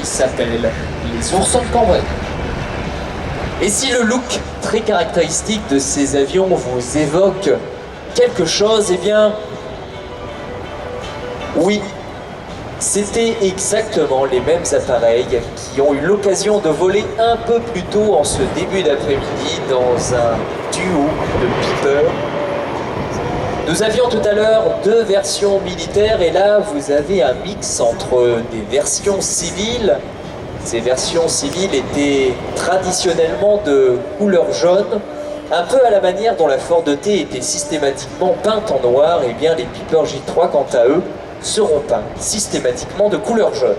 Il s'appelle les Oursons de Cambrai. Et si le look très caractéristique de ces avions vous évoque quelque chose, eh bien, oui, c'était exactement les mêmes appareils qui ont eu l'occasion de voler un peu plus tôt en ce début d'après-midi dans un duo de Piper. Nous avions tout à l'heure deux versions militaires et là vous avez un mix entre des versions civiles. Ces versions civiles étaient traditionnellement de couleur jaune, un peu à la manière dont la Ford T était systématiquement peinte en noir, et bien les Piper J3 quant à eux seront peints systématiquement de couleur jaune.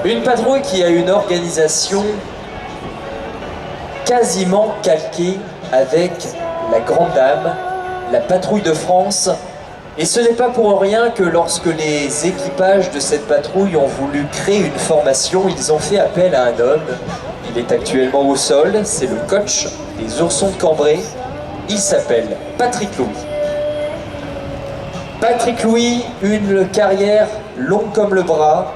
Une patrouille qui a une organisation quasiment calquée avec la Grande Dame, la Patrouille de France. Et ce n'est pas pour rien que lorsque les équipages de cette patrouille ont voulu créer une formation, ils ont fait appel à un homme. Il est actuellement au sol, c'est le coach des Oursons de Cambrai. Il s'appelle Patrick Louis. Patrick Louis, une carrière longue comme le bras,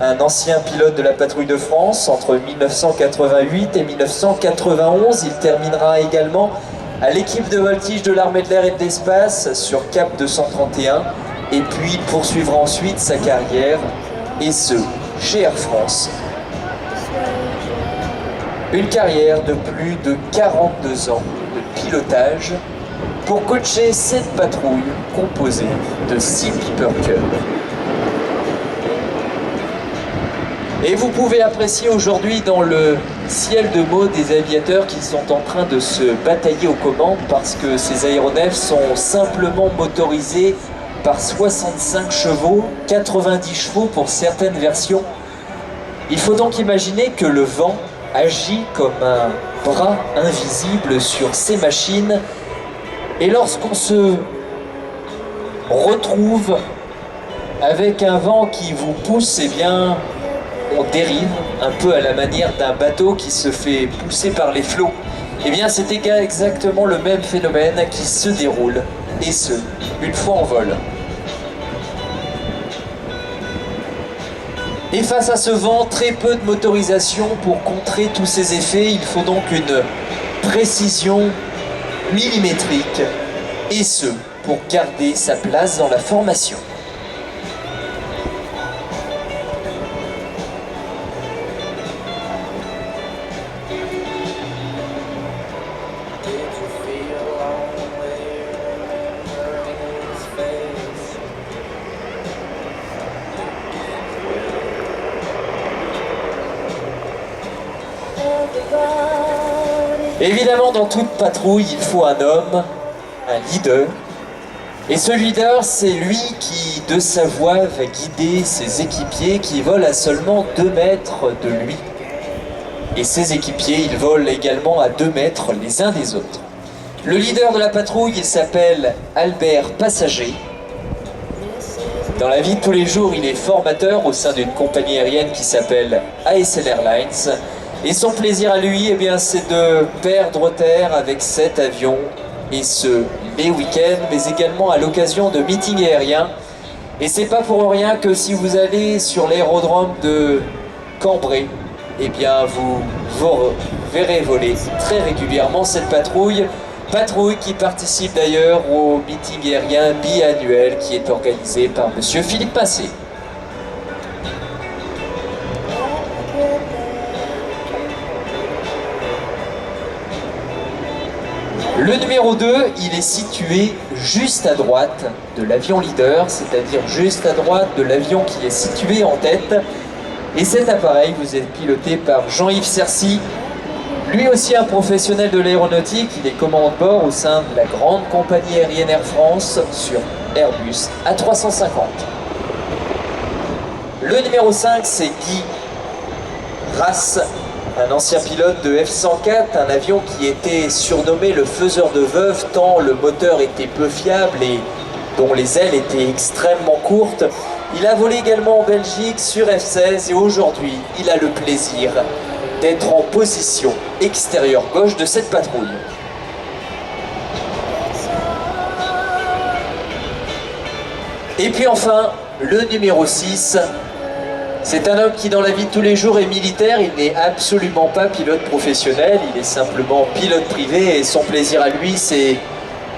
un ancien pilote de la Patrouille de France entre 1988 et 1991. Il terminera également à l'équipe de voltige de l'armée de l'air et de l'espace sur Cap 231 et puis poursuivra ensuite sa carrière, et ce, chez Air France. Une carrière de plus de 42 ans de pilotage pour coacher cette patrouille composée de 6 Piper Cub. Et vous pouvez apprécier aujourd'hui dans le ciel de mots des aviateurs qui sont en train de se batailler aux commandes parce que ces aéronefs sont simplement motorisés par 65 chevaux, 90 chevaux pour certaines versions. Il faut donc imaginer que le vent agit comme un bras invisible sur ces machines, et lorsqu'on se retrouve avec un vent qui vous pousse, eh bien, on dérive un peu à la manière d'un bateau qui se fait pousser par les flots. Eh bien, c'est exactement le même phénomène qui se déroule, et ce, une fois en vol. Et face à ce vent, très peu de motorisation pour contrer tous ces effets. Il faut donc une précision millimétrique, et ce, pour garder sa place dans la formation. Évidemment, dans toute patrouille, il faut un homme, un leader. Et ce leader, c'est lui qui, de sa voix, va guider ses équipiers qui volent à seulement 2 mètres de lui. Et ses équipiers, ils volent également à 2 mètres les uns des autres. Le leader de la patrouille, il s'appelle Albert Passager. Dans la vie de tous les jours, il est formateur au sein d'une compagnie aérienne qui s'appelle ASL Airlines. Et son plaisir à lui, eh bien, c'est de perdre terre avec cet avion, et ce, les week-ends, mais également à l'occasion de meetings aériens. Et c'est pas pour rien que si vous allez sur l'aérodrome de Cambrai, eh bien, vous verrez voler très régulièrement cette patrouille. Patrouille qui participe d'ailleurs au meeting aérien biannuel qui est organisé par monsieur Philippe Passé. Le numéro 2, il est situé juste à droite de l'avion leader, c'est-à-dire juste à droite de l'avion qui est situé en tête. Et cet appareil vous est piloté par Jean-Yves Cercy, lui aussi un professionnel de l'aéronautique. Il est commandant de bord au sein de la grande compagnie aérienne Air France sur Airbus A350. Le numéro 5, c'est Guy Rasse, un ancien pilote de F-104, un avion qui était surnommé le faiseur de veuves tant le moteur était peu fiable et dont les ailes étaient extrêmement courtes. Il a volé également en Belgique sur F-16 et aujourd'hui, il a le plaisir d'être en position extérieure gauche de cette patrouille. Et puis enfin, le numéro 6, C'est un homme qui dans la vie de tous les jours est militaire, il n'est absolument pas pilote professionnel, il est simplement pilote privé et son plaisir à lui c'est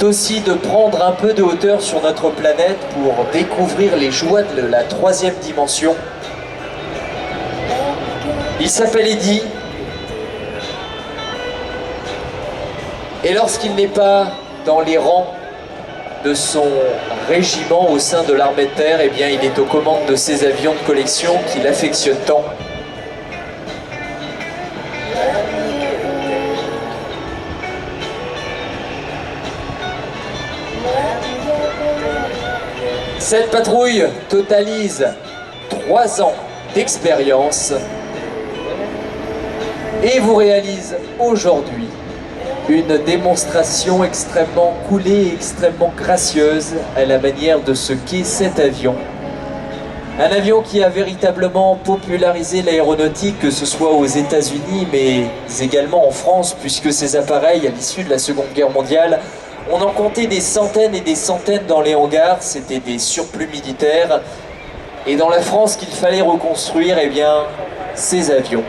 aussi de prendre un peu de hauteur sur notre planète pour découvrir les joies de la troisième dimension. Il s'appelle Eddy et lorsqu'il n'est pas dans les rangs de son régiment au sein de l'armée de terre, eh bien il est aux commandes de ces avions de collection qu'il affectionne tant. Cette patrouille totalise 3 ans d'expérience et vous réalise aujourd'hui une démonstration extrêmement coolée et extrêmement gracieuse à la manière de ce qu'est cet avion. Un avion qui a véritablement popularisé l'aéronautique, que ce soit aux États-Unis mais également en France, puisque ces appareils, à l'issue de la Seconde Guerre mondiale, on en comptait des centaines et des centaines dans les hangars, c'était des surplus militaires. Et dans la France qu'il fallait reconstruire, eh bien, ces avions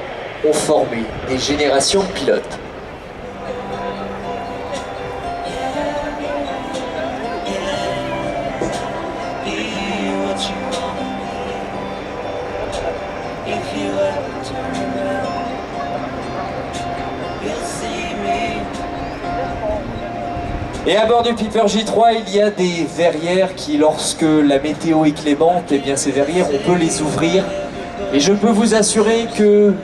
ont formé des générations de pilotes. Et à bord du Piper J3, il y a des verrières qui, lorsque la météo est clémente, eh bien ces verrières, on peut les ouvrir. Et je peux vous assurer que,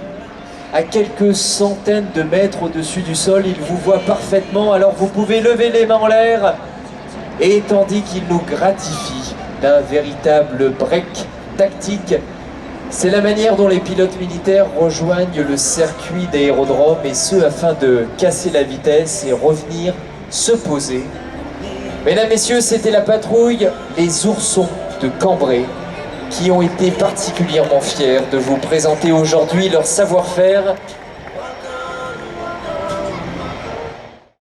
à quelques centaines de mètres au-dessus du sol, il vous voit parfaitement. Alors vous pouvez lever les mains en l'air, et tandis qu'il nous gratifie d'un véritable break tactique, c'est la manière dont les pilotes militaires rejoignent le circuit d'aérodrome, et ce afin de casser la vitesse et revenir se poser. Mesdames, Messieurs, c'était la patrouille Les Oursons de Cambrai qui ont été particulièrement fiers de vous présenter aujourd'hui leur savoir-faire